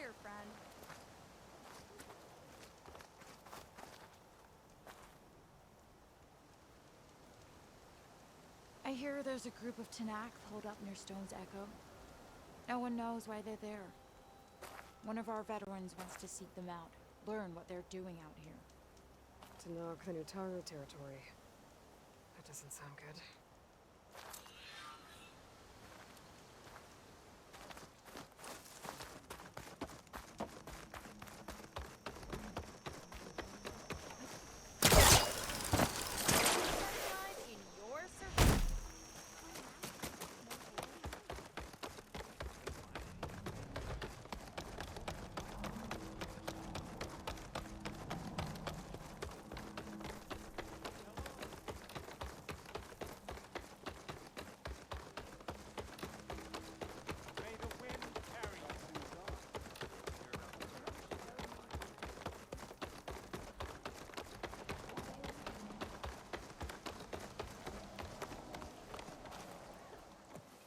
here, friend. I hear there's a group of Tanakh holed up near Stone's Echo. No one knows why they're there. One of our veterans wants to seek them out, learn what they're doing out here. Tanakh, the Nutara territory. That doesn't sound good.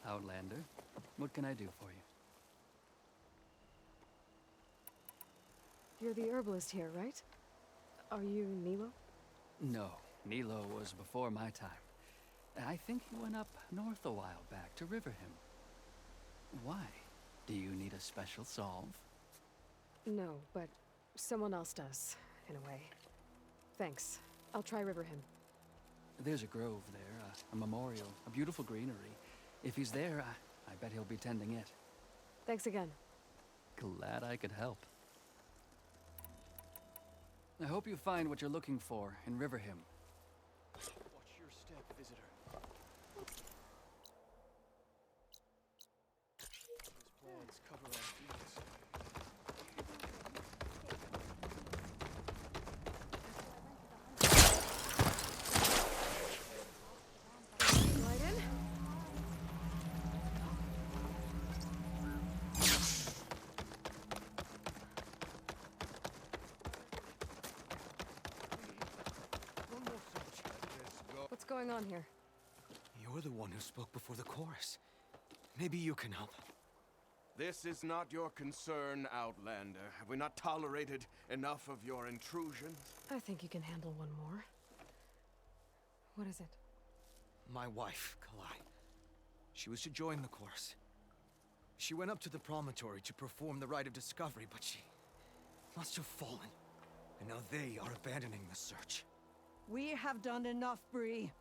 Outlander, what can I do for you? You're the herbalist here, right? Are you Nilo? No, Nilo was before my time. I think he went up north a while back to Riverhim. Why? Do you need a special solve? No, but someone else does, in a way. Thanks. I'll try Riverhim. There's a grove there, a memorial, a beautiful greenery. If he's there, I bet he'll be tending it. Thanks again. Glad I could help. I hope you find what you're looking for in Riverhim. Watch your step, visitor. Those plants cover our fields. Right in? One more search. Let's go. What's going on here? You're the one who spoke before the chorus. Maybe you can help. This is not your concern, Outlander. Have we not tolerated enough of your intrusion? I think you can handle one more. What is it? My wife, Kalai. She was to join the chorus. She went up to the promontory to perform the rite of discovery, but she must have fallen. And now they are abandoning the search. We have done enough, Bree.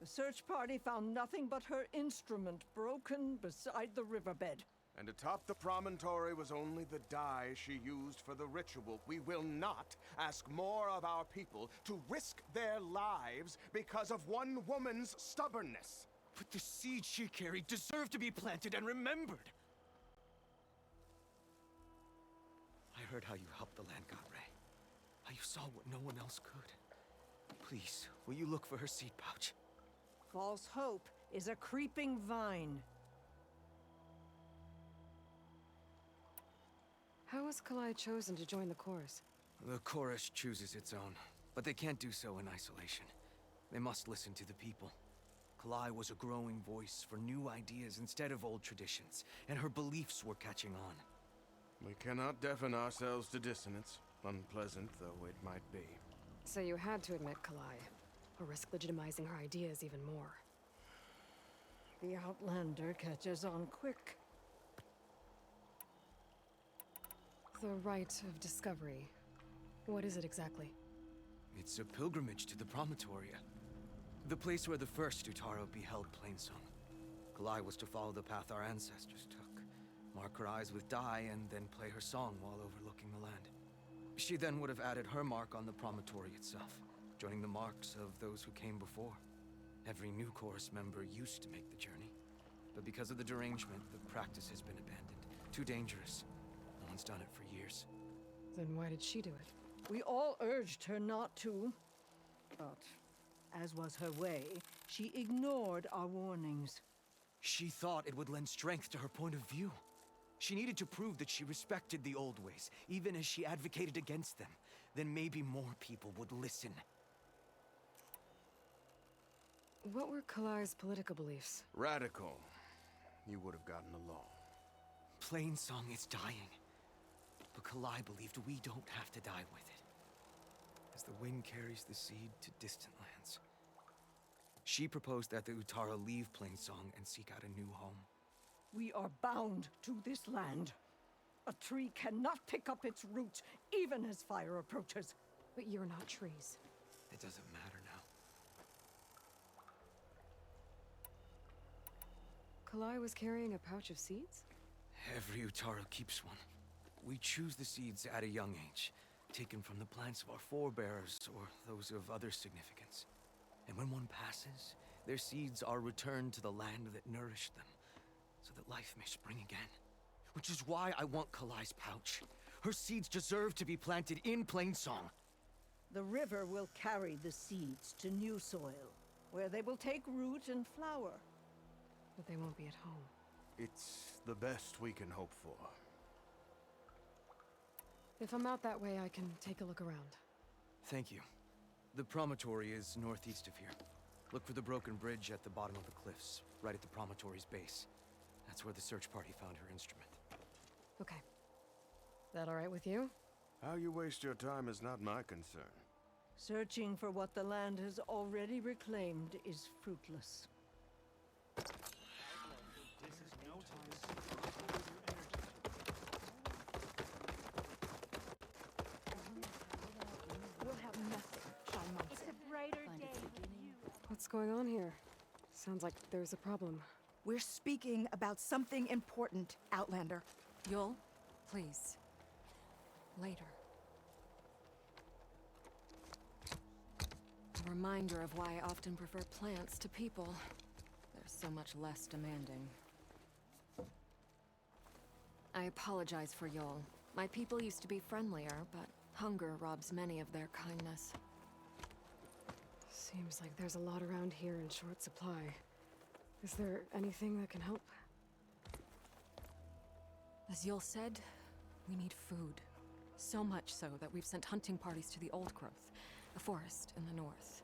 The search party found nothing but her instrument broken beside the riverbed. And atop the promontory was only the dye she used for the ritual. We will not ask more of our people to risk their lives because of one woman's stubbornness. But the seed she carried deserved to be planted and remembered. I heard how you helped the land god Ray. How you saw what no one else could. Please, will you look for her seed pouch? False hope is a creeping vine. How was Kalai chosen to join the chorus? The chorus chooses its own, but they can't do so in isolation. They must listen to the people. Kalai was a growing voice for new ideas instead of old traditions, and her beliefs were catching on. We cannot deafen ourselves to dissonance, unpleasant though it might be. So you had to admit Kalai, or risk legitimizing her ideas even more. The Outlander catches on quick. The rite of discovery. What is it exactly? It's a pilgrimage to the Promontoria, the place where the first Utaro beheld Plainsong. Kalai was to follow the path our ancestors took, mark her eyes with dye, and then play her song while overlooking the land. She then would have added her mark on the promontory itself, joining the marks of those who came before. Every new chorus member used to make the journey, but because of the derangement, the practice has been abandoned. Too dangerous. No one's done it for years. Then why did she do it? We all urged her not to, but as was her way, she ignored our warnings. She thought it would lend strength to her point of view. She needed to prove that she respected the old ways, even as she advocated against them. Then maybe more people would listen. What were Kalai's political beliefs? Radical. You would have gotten along. Plainsong is dying. but Kalai believed we don't have to die with it. As the wind carries the seed to distant lands. She proposed that the Utara leave Plainsong and seek out a new home. We are bound to this land. A tree cannot pick up its roots, even as fire approaches. But you're not trees. It doesn't matter now. Kalai was carrying a pouch of seeds? Every Utara keeps one. We choose the seeds at a young age, taken from the plants of our forebears or those of other significance. And when one passes, their seeds are returned to the land that nourished them, so that life may spring again. Which is why I want Kalai's pouch. Her seeds deserve to be planted in Plainsong. The river will carry the seeds to new soil, where they will take root and flower. But they won't be at home. It's the best we can hope for. If I'm out that way, I can take a look around. Thank you. The promontory is northeast of here. Look for the broken bridge at the bottom of the cliffs, right at the promontory's base. That's where the search party found her instrument. Okay. That all right with you? How you waste your time is not my concern. Searching for what the land has already reclaimed is fruitless. We'll have nothing, It's a brighter day with you. What's going on here? Sounds like there's a problem. We're speaking about something important, Outlander. Yul, please. Later. A reminder of why I often prefer plants to people. They're so much less demanding. I apologize for Yul. My people used to be friendlier, but hunger robs many of their kindness. Seems like there's a lot around here in short supply. Is there anything that can help? As Yul said, we need food. So much so that we've sent hunting parties to the Old Growth, a forest in the north.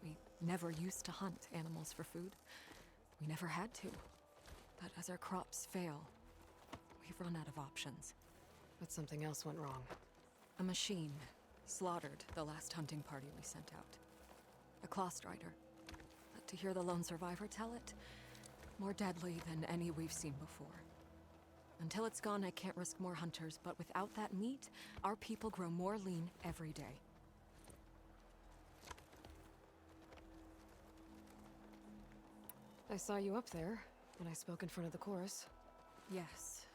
We never used to hunt animals for food. We never had to. But as our crops fail, we've run out of options. But something else went wrong. A machine slaughtered the last hunting party we sent out. A claw strider. But to hear the lone survivor tell it, more deadly than any we've seen before. Until it's gone, I can't risk more hunters, but without that meat, our people grow more lean every day. I saw you up there when I spoke in front of the chorus. Yes.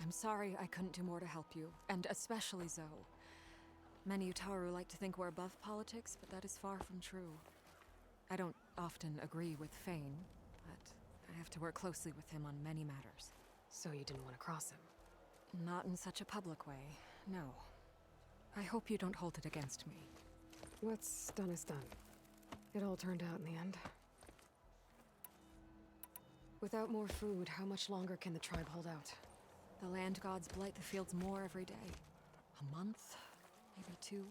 I'm sorry I couldn't do more to help you, and especially Zoe. Many Utaru like to think we're above politics, but that is far from true. I don't often agree with Fane, but I have to work closely with him on many matters. So you didn't want to cross him? Not in such a public way, no. I hope you don't hold it against me. What's done is done. It all turned out in the end. Without more food, how much longer can the tribe hold out? The land gods blight the fields more every day. A month? Maybe 2?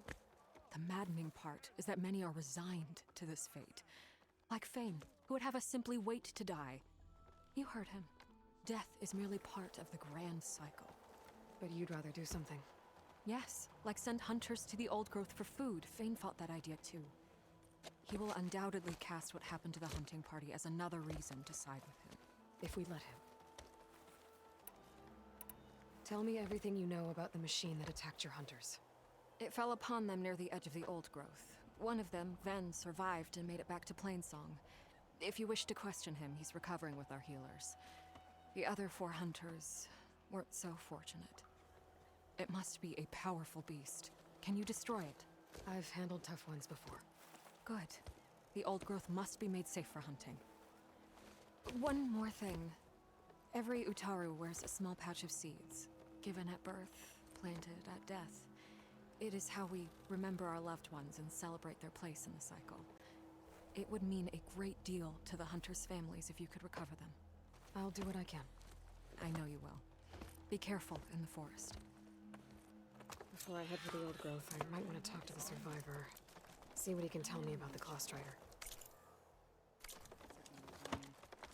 The maddening part is that many are resigned to this fate. Like Fane, who would have us simply wait to die. You heard him. Death is merely part of the grand cycle. But you'd rather do something? Yes, like send hunters to the Old Growth for food. Fane fought that idea too. He will undoubtedly cast what happened to the hunting party as another reason to side with him. If we let him. Tell me everything you know about the machine that attacked your hunters. It fell upon them near the edge of the Old Growth. One of them, Ven, survived and made it back to Plainsong. If you wish to question him, he's recovering with our healers. The other 4 hunters weren't so fortunate. It must be a powerful beast. Can you destroy it? I've handled tough ones before. Good. The Old Growth must be made safe for hunting. One more thing. Every Utaru wears a small pouch of seeds, given at birth, planted at death. It is how we remember our loved ones and celebrate their place in the cycle. It would mean a great deal to the hunters' families if you could recover them. I'll do what I can. I know you will. Be careful in the forest. Before I head for the Old Growth, I might want to talk to the survivor. See what he can tell me about the claw strider.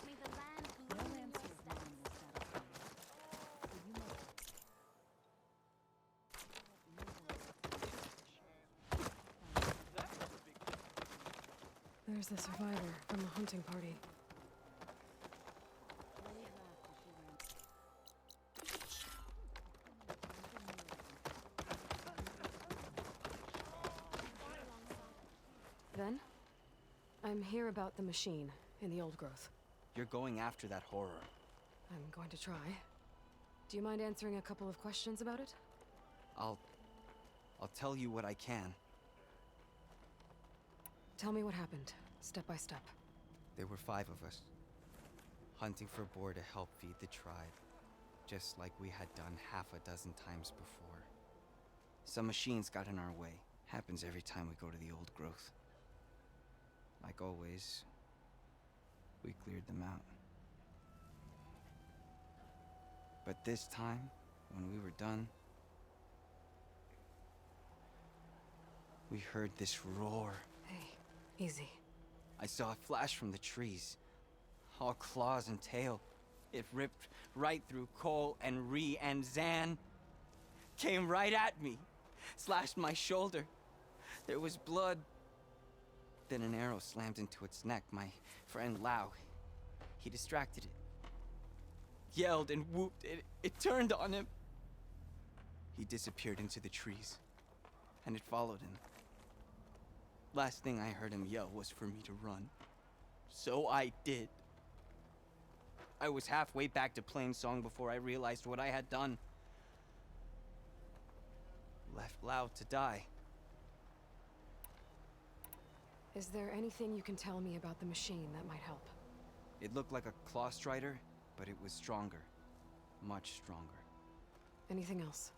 May the land bloom in your steps. Where's the survivor from the hunting party? Then? I'm here about the machine in the old growth. You're going after that horror. I'm going to try. Do you mind answering a couple of questions about it? I'll tell you what I can. Tell me what happened, step by step. There were 5 of us, hunting for boar to help feed the tribe, just like we had done half a dozen times before. Some machines got in our way. Happens every time we go to the old growth. Like always, we cleared them out. But this time, when we were done, we heard this roar. Hey, easy. I saw a flash from the trees, all claws and tail. It ripped right through Cole and Ree, and Zan came right at me, slashed my shoulder. There was blood. Then an arrow slammed into its neck. My friend Lao, he distracted it. Yelled and whooped. It turned on him. He disappeared into the trees, and it followed him. Last thing I heard him yell was for me to run. So I did. I was halfway back to Plainsong before I realized what I had done. Left Lao to die. Is there anything you can tell me about the machine that might help? It looked like a claw strider, but it was stronger. Much stronger. Anything else?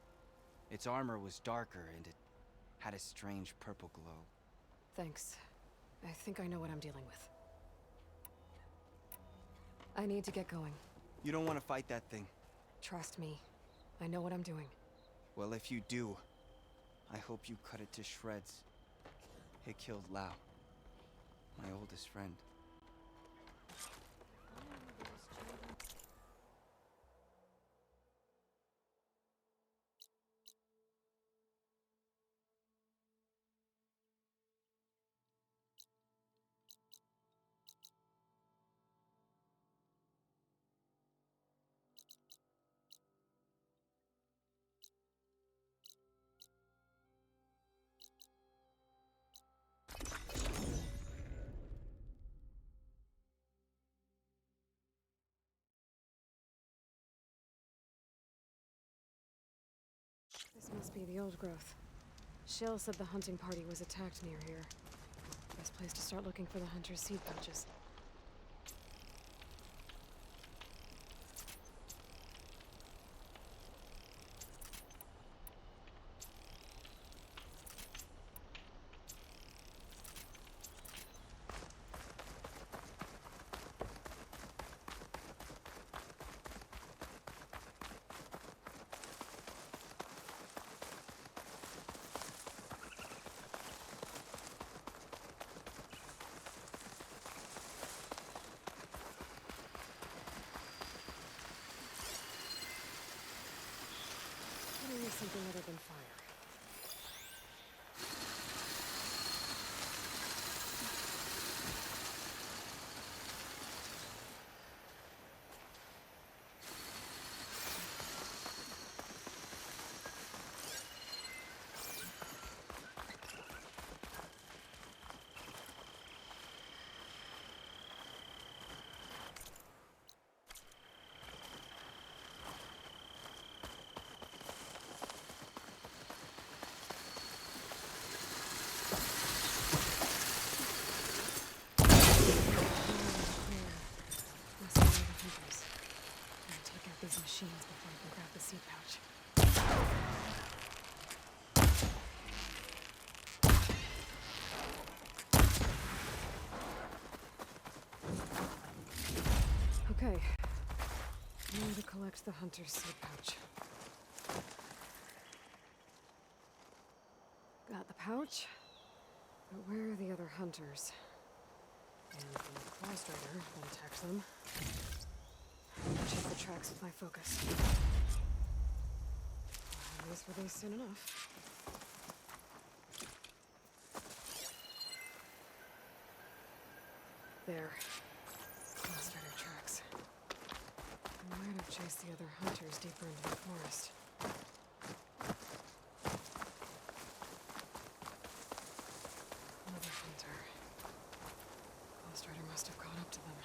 Its armor was darker, and it had a strange purple glow. Thanks. I think I know what I'm dealing with. I need to get going. You don't want to fight that thing. Trust me. I know what I'm doing. Well, if you do, I hope you cut it to shreds. It killed Lao, my oldest friend. This must be the old growth. Shill said the hunting party was attacked near here. Best place to start looking for the hunter's seed pouches. Something other than fire. These machines before I can grab the seed pouch. Okay. Now to collect the hunter's seed pouch. Got the pouch. But where are the other hunters? And the claw strider that attacked them. Check the tracks with my focus. At least were they soon enough. there. Strider tracks. I might have chased the other hunters deeper into the forest. Another hunter. Strider must have caught up to them.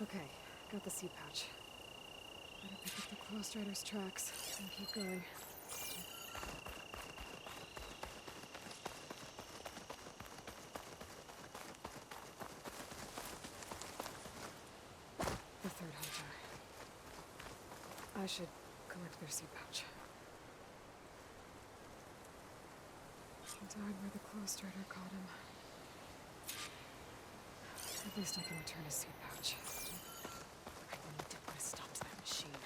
Okay, got the seed pouch. Better pick up the Strider's tracks and keep going. The third hunter. I should collect their seed pouch. He died where the Strider caught him. At least I can return his seed pouch. I need to put a stop to that machine.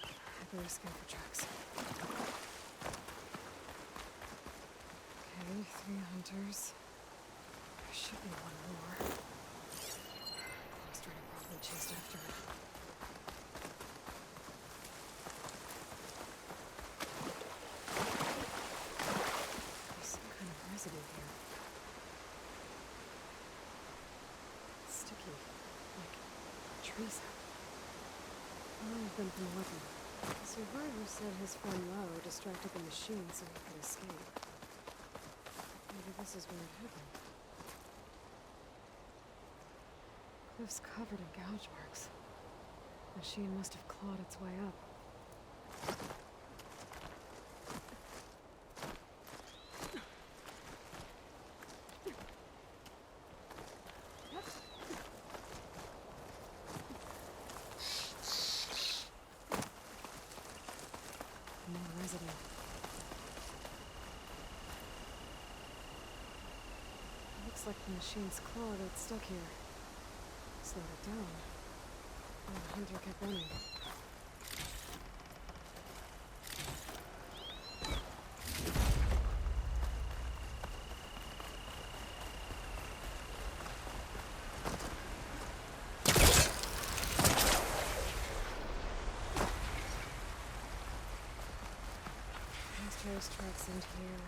I better scan for tracks. Okay, 3 hunters. There should be one more. Strider probably chased after him. There's some kind of residue here. It's sticky, like tree sap. Might have been from a weapon. The survivor said his friend Lo distracted the machine so he could escape. Maybe this is where it hid him. Cliff's covered in gouge marks. The machine must have clawed its way up. More residue. Looks like the machine's claw got stuck here. Slowed it down. And the hunter kept running. Strider's tracks end here.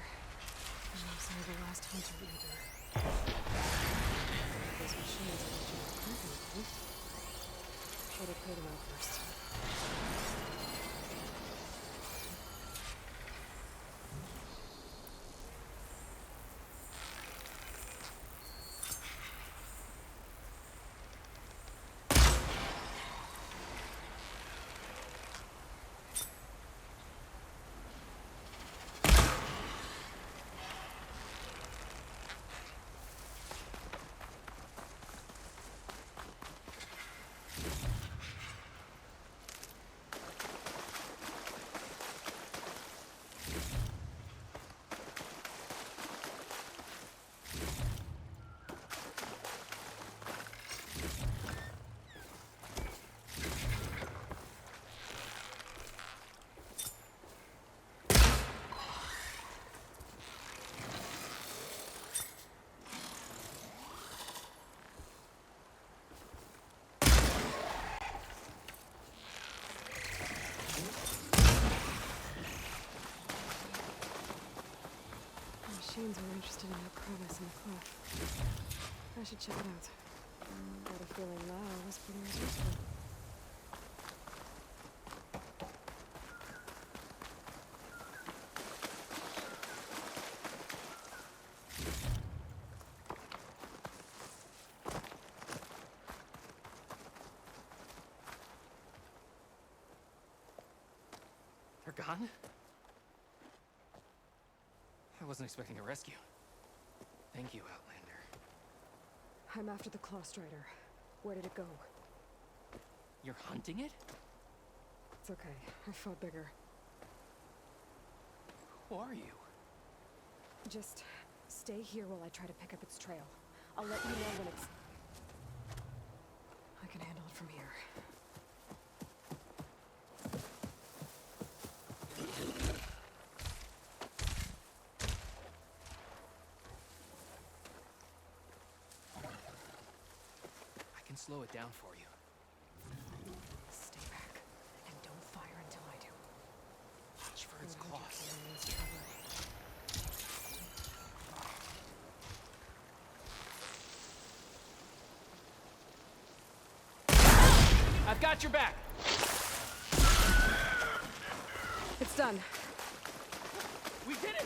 And no sign of the last hunter either. These machines are legitimate company. Should have cleared them out first. Machines were interested in that crevice in the cliff. I should check it out. Got a feeling Lao was pretty resourceful. They're gone? I wasn't expecting a rescue. Thank you, Outlander. I'm after the Strider. Where did it go? You're hunting it? It's okay. I fought bigger. Who are you? Just stay here while I try to pick up its trail. I'll let you know when it's... I can handle it from here. Slow it down for you. Stay back, and don't fire until I do. Watch for its claws. I've got your back! It's done. We did it!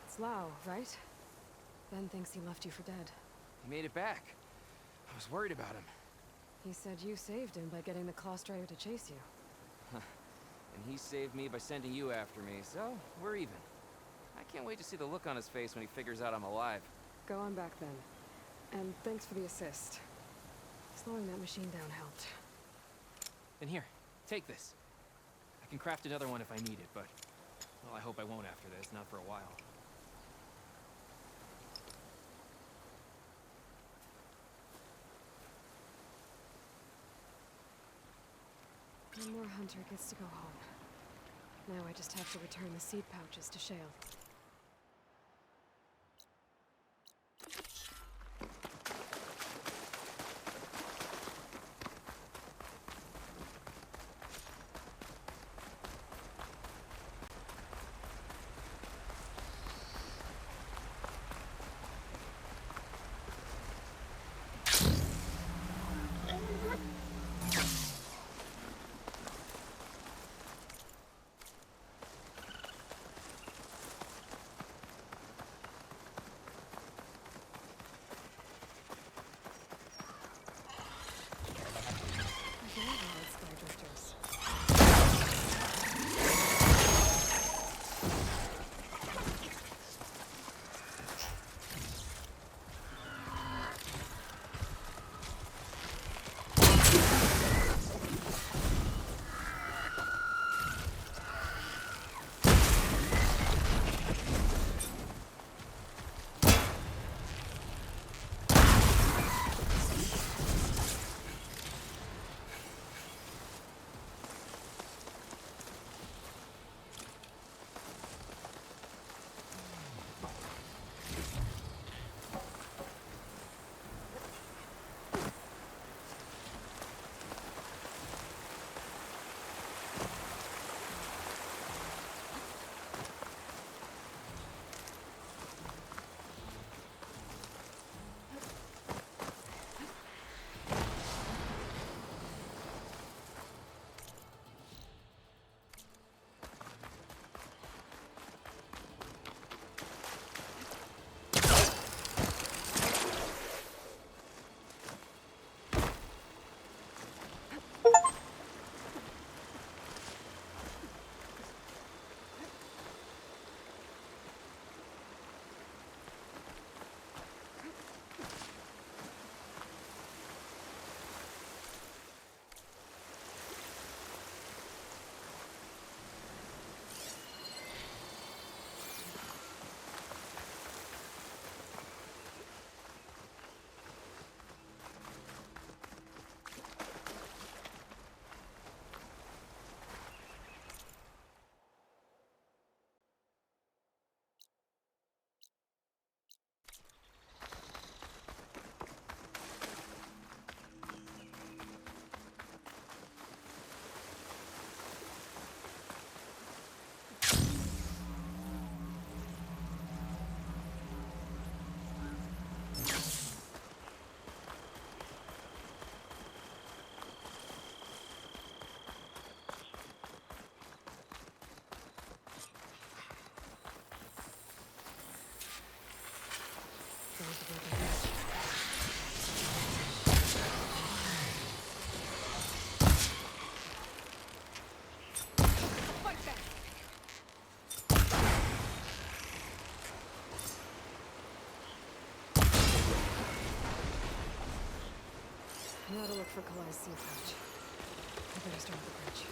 It's Lao, right? Ben thinks he left you for dead. He made it back. I was worried about him. He said you saved him by getting the Clawstrider to chase you. And he saved me by sending you after me, so we're even. I can't wait to see the look on his face when he figures out I'm alive. Go on back then. And thanks for the assist. Slowing that machine down helped. And here, take this. I can craft another one if I need it, but... well, I hope I won't after this, not for a while. One more hunter gets to go home. Now I just have to return the seed pouches to Shale. Now to look for Kalai's seed pouch. I better start at the bridge.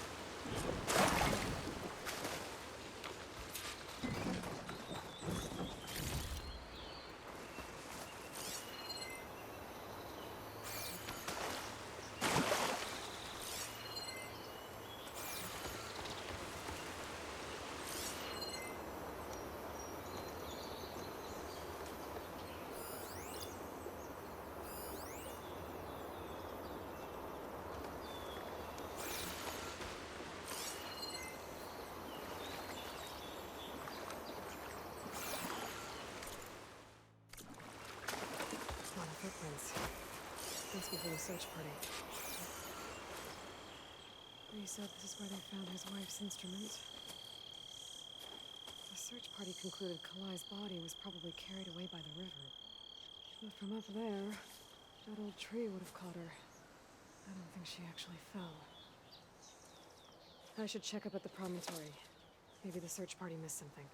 Must be from the search party. He said this is where they found his wife's instrument. The search party concluded Kalai's body was probably carried away by the river. But from up there, that old tree would have caught her. I don't think she actually fell. I should check up at the promontory. Maybe the search party missed something.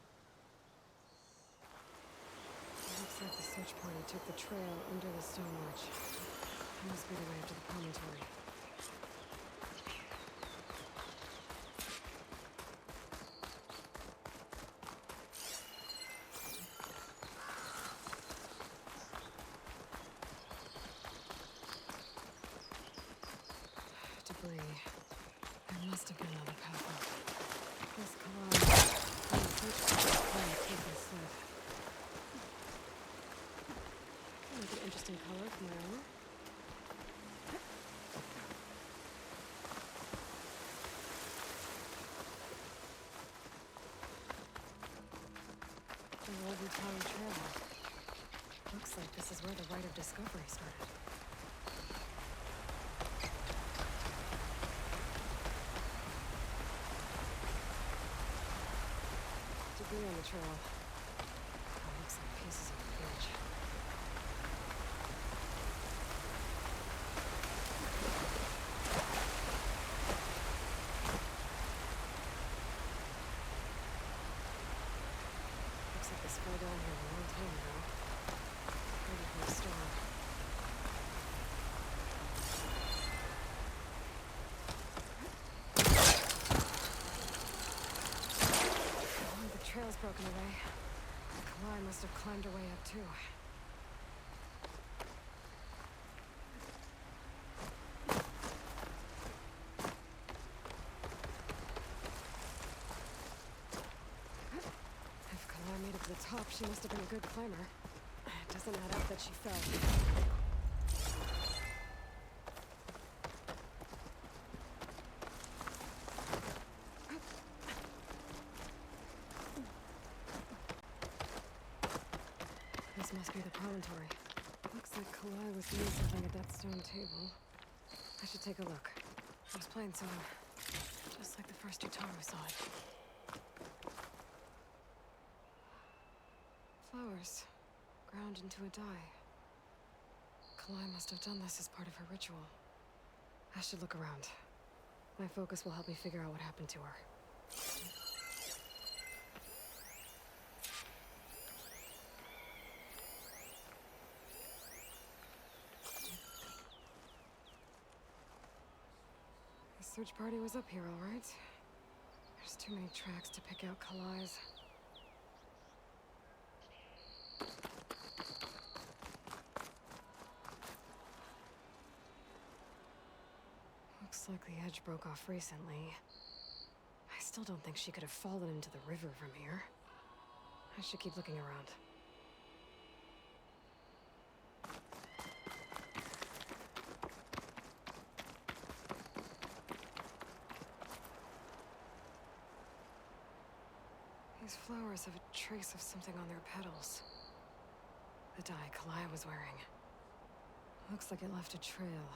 It looks like the search party took the trail under the stone ledge. It must be the way up to the promontory. Debris. There must have been another path up. This collage and the search party plan to take this slip. Make an interesting color for my armor. The old Italian trail. Looks like this is where the rite of discovery started. Debris on the trail. Oh, looks like pieces of the bridge. Looks like this fell down here a long time ago. Ready for a storm. Oh, the trail's broken away. Kalai must have climbed her way up too. If Kalai made it to the top, she must have been a good climber. It doesn't add up that she fell. This must be the promontory. Looks like Kalai was doing something at that stone table. I should take a look. I was playing song, just like the first Utaru saw it. Flowers, ground into a dye. Kalai must have done this as part of her ritual. I should look around. My focus will help me figure out what happened to her. The search party was up here, all right. There's too many tracks to pick out Kalai's. Looks like the edge broke off recently. I still don't think she could have fallen into the river from here. I should keep looking around. These flowers have a trace of something on their petals. The dye Kalai was wearing. Looks like it left a trail.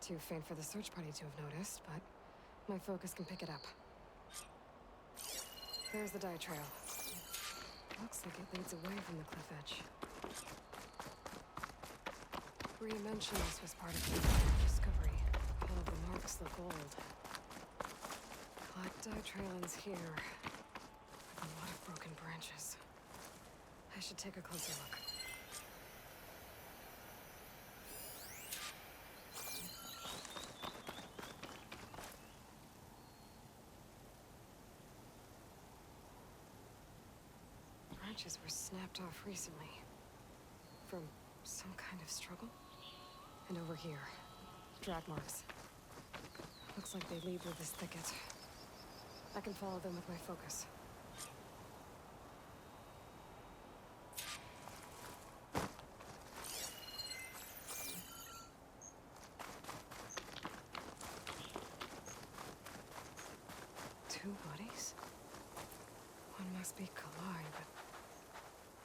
Too faint for the search party to have noticed, but my focus can pick it up. There's the dye trail. Looks like it leads away from the cliff edge. Bria mentioned this was part of the discovery. All of the marks look old. Black dye trail ends here. With a lot of broken branches. I should take a closer look. Branches were snapped off recently. From some kind of struggle. And over here, drag marks. Looks like they lead through this thicket. I can follow them with my focus. Two bodies? One must be Kalai, but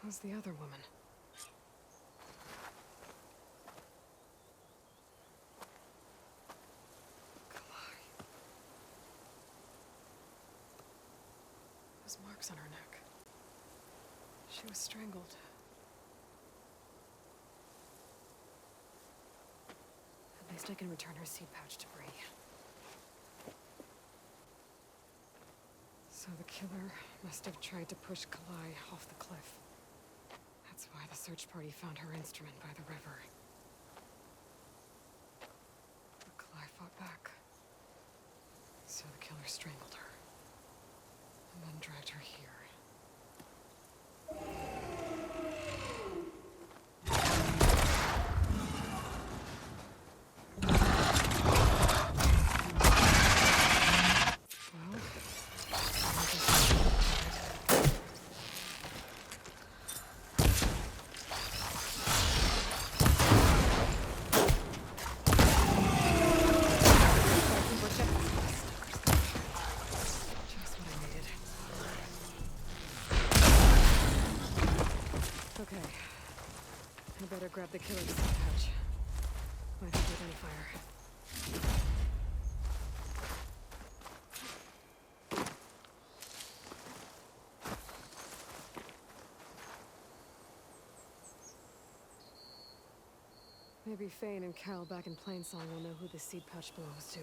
who's the other woman? Those marks on her neck. She was strangled. At least I can return her seed pouch to Bree. So the killer must have tried to push Kalai off the cliff. That's why the search party found her instrument by the river. But Kalai fought back. So the killer strangled her. And then dragged her here. Okay. I better grab the killer's seed pouch. Might be with any fire. Maybe Fane and Cal back in Plainsong will know who the seed pouch belongs to.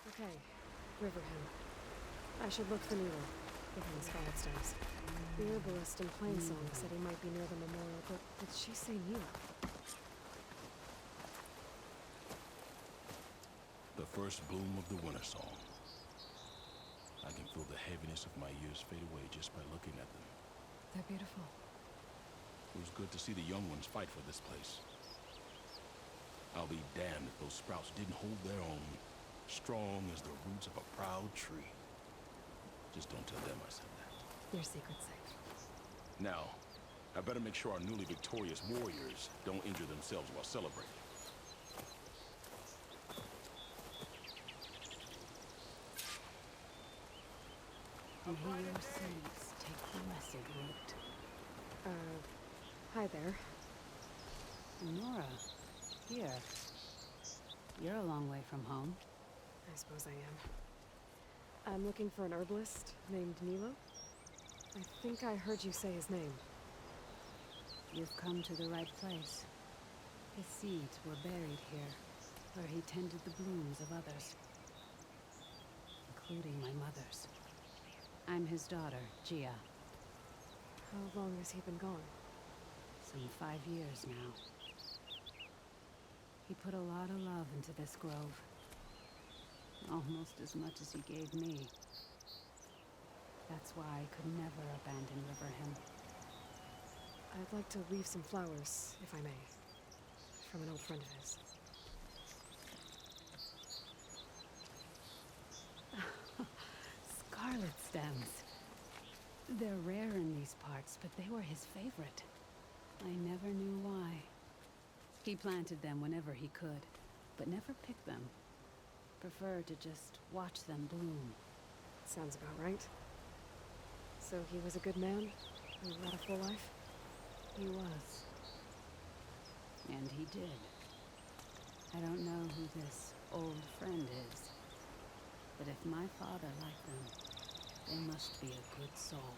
Okay, Riverham. I should look for Nilo, given his followed steps. The herbalist in Plainsong said he might be near the memorial, but did she say Nilo? The first bloom of the winter song. I can feel the heaviness of my years fade away just by looking at them. They're beautiful. It was good to see the young ones fight for this place. I'll be damned if those sprouts didn't hold their own. Strong as the roots of a proud tree. Just don't tell them I said that. Your secret's safe. Now, I better make sure our newly victorious warriors don't injure themselves while celebrating. May your seeds take blessed root. Hi there. Nora, here. You're a long way from home. I suppose I am. I'm looking for an herbalist named Nilo. I think I heard you say his name. You've come to the right place. His seeds were buried here, where he tended the blooms of others, including my mother's. I'm his daughter, Gia. How long has he been gone? Some 5 years now. He put a lot of love into this grove. Almost as much as he gave me. That's why I could never abandon Riverham. I'd like to leave some flowers, if I may. From an old friend of his. Scarlet stems. They're rare in these parts, but they were his favorite. I never knew why. He planted them whenever he could, but never picked them. Preferred to just watch them bloom. Sounds about right. So he was a good man who led a full life? He was. And he did. I don't know who this old friend is, but if my father liked them, they must be a good soul.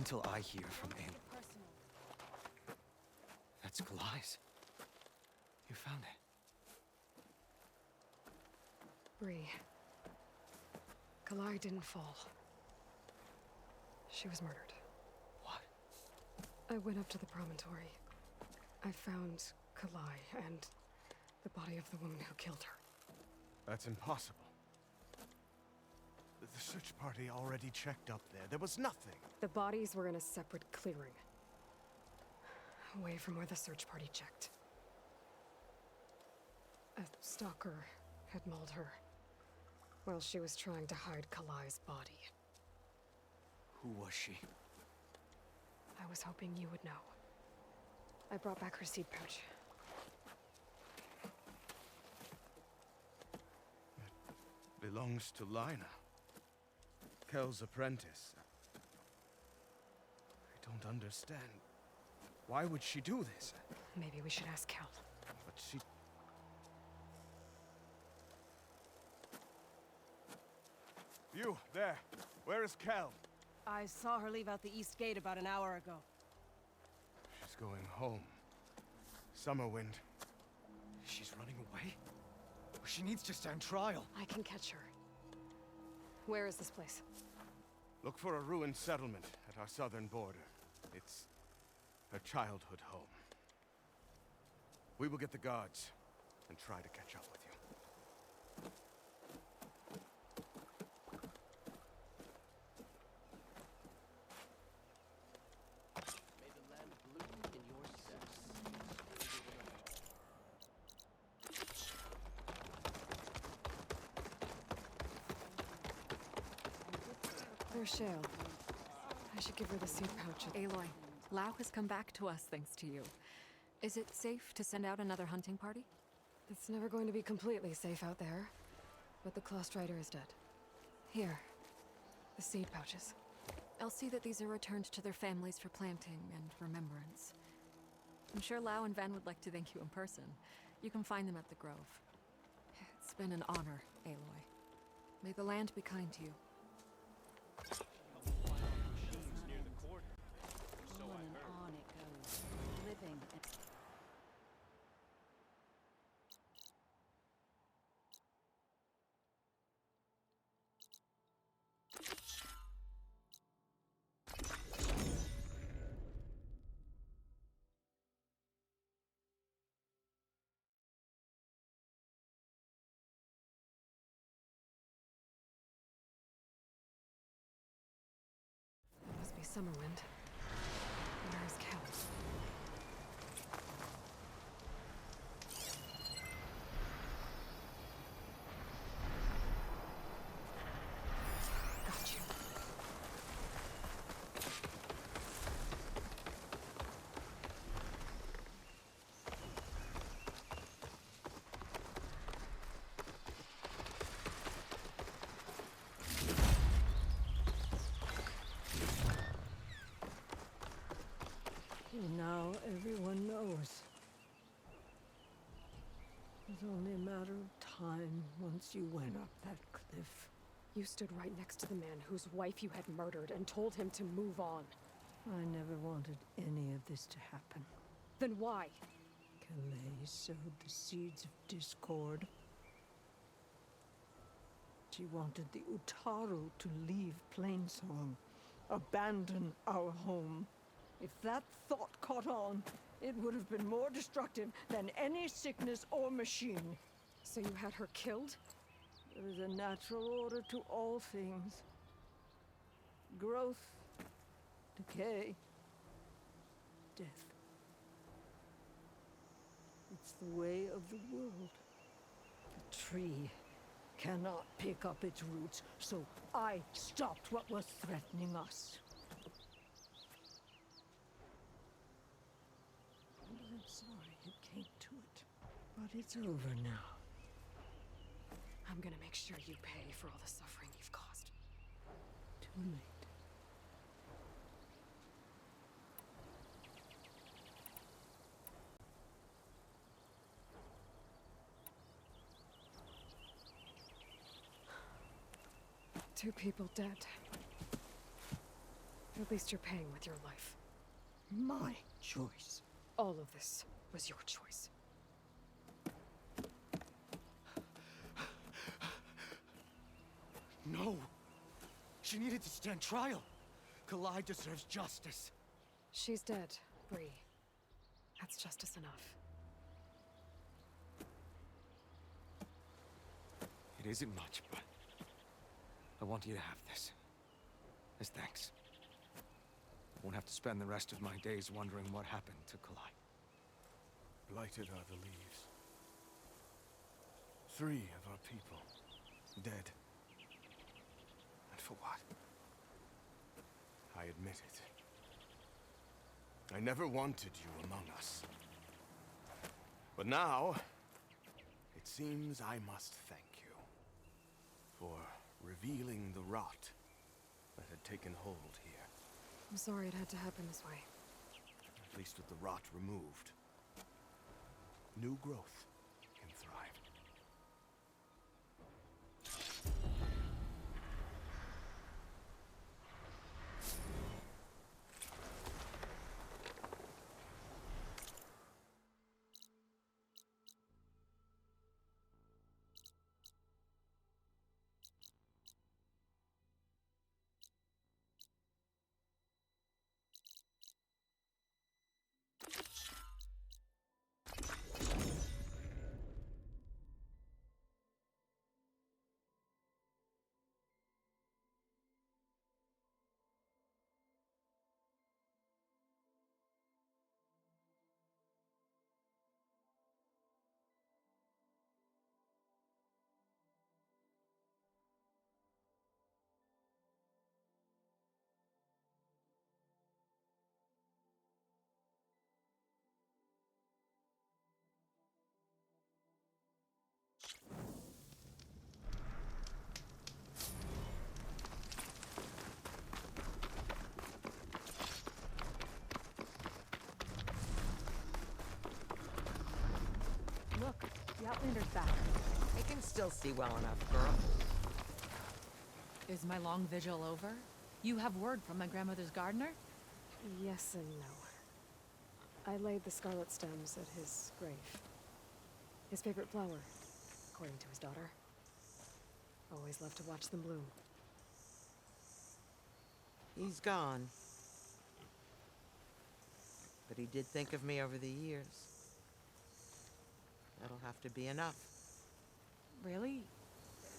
until I hear from Aloy. That's Kalai's. You found it. Bree. Kalai didn't fall. She was murdered. What? I went up to the promontory. I found Kalai and the body of the woman who killed her. That's impossible. The search party already checked up there. There was nothing. The bodies were in a separate clearing. Away from where the search party checked. A stalker had mauled her while she was trying to hide Kalai's body. Who was she? I was hoping you would know. I brought back her seed pouch. It belongs to Lina. Kel's apprentice. I don't understand. Why would she do this? Maybe we should ask Kel. But she... You, there. Where is Kel? I saw her leave out the east gate about an hour ago. She's going home. Summerwind. She's running away? She needs to stand trial. I can catch her. Where is this place? Look for a ruined settlement at our southern border. It's her childhood home. We will get the guards and try to catch up with you. May the land bloom in your steps. There's Shale. I should give her the seed pouch. Aloy, Lao has come back to us thanks to you. Is it safe to send out another hunting party? It's never going to be completely safe out there. But the Clost Rider is dead. Here. The seed pouches. I'll see that these are returned to their families for planting and remembrance. I'm sure Lao and Van would like to thank you in person. You can find them at the Grove. It's been an honor, Aloy. May the land be kind to you. On and on it goes, living and... Must be Summerwind. Where is Kel? Got you. Now everyone knows. It's only a matter of time once you went up that cliff. You stood right next to the man whose wife you had murdered and told him to move on. I never wanted any of this to happen. Then why? Kalei sowed the seeds of discord. She wanted the Utaru to leave Plainsong, abandon our home. If that thought caught on, it would have been more destructive than any sickness or machine. So you had her killed? There is a natural order to all things. Growth, decay, death. It's the way of the world. The tree cannot pick up its roots, so I stopped what was threatening us. And I'm sorry it came to it, but it's over now. I'm gonna make sure you pay for all the suffering you've caused. Too late. Two people dead. At least you're paying with your life. My choice. All of this was your choice. No! She needed to stand trial. Kalai deserves justice. She's dead, Bree. That's justice enough. It isn't much, but I want you to have this. As thanks. I won't have to spend the rest of my days wondering what happened to Kalai. Blighted are the leaves. 3 of our people dead. And for what? I admit it. I never wanted you among us. But now, it seems I must thank you for revealing the rot that had taken hold here. I'm sorry it had to happen this way. At least with the rot removed, new growth can thrive. Look, the Outlander's back. I can still see well enough, girl. Is my long vigil over? You have word from my grandmother's gardener? Yes and no. I laid the scarlet stems at his grave. His favorite flower, according to his daughter. Always loved to watch them bloom. He's gone. But he did think of me over the years. That'll have to be enough. Really?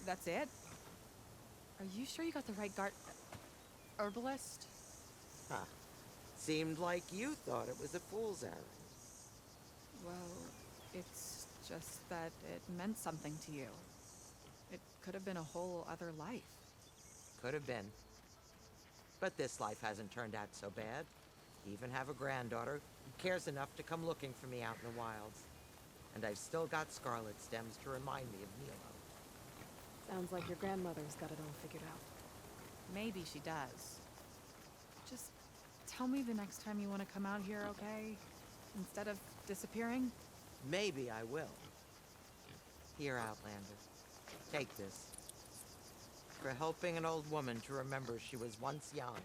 That's it? Are you sure you got the right herbalist? Huh. Seemed like you thought it was a fool's errand. Well, it's just that it meant something to you. It could have been a whole other life. Could have been. But this life hasn't turned out so bad. Even have a granddaughter who cares enough to come looking for me out in the wilds. And I've still got scarlet stems to remind me of Nilo. Sounds like your grandmother's got it all figured out. Maybe she does. Just tell me the next time you want to come out here, okay? Instead of disappearing? Maybe I will. Here, Outlander. Take this. For helping an old woman to remember she was once young.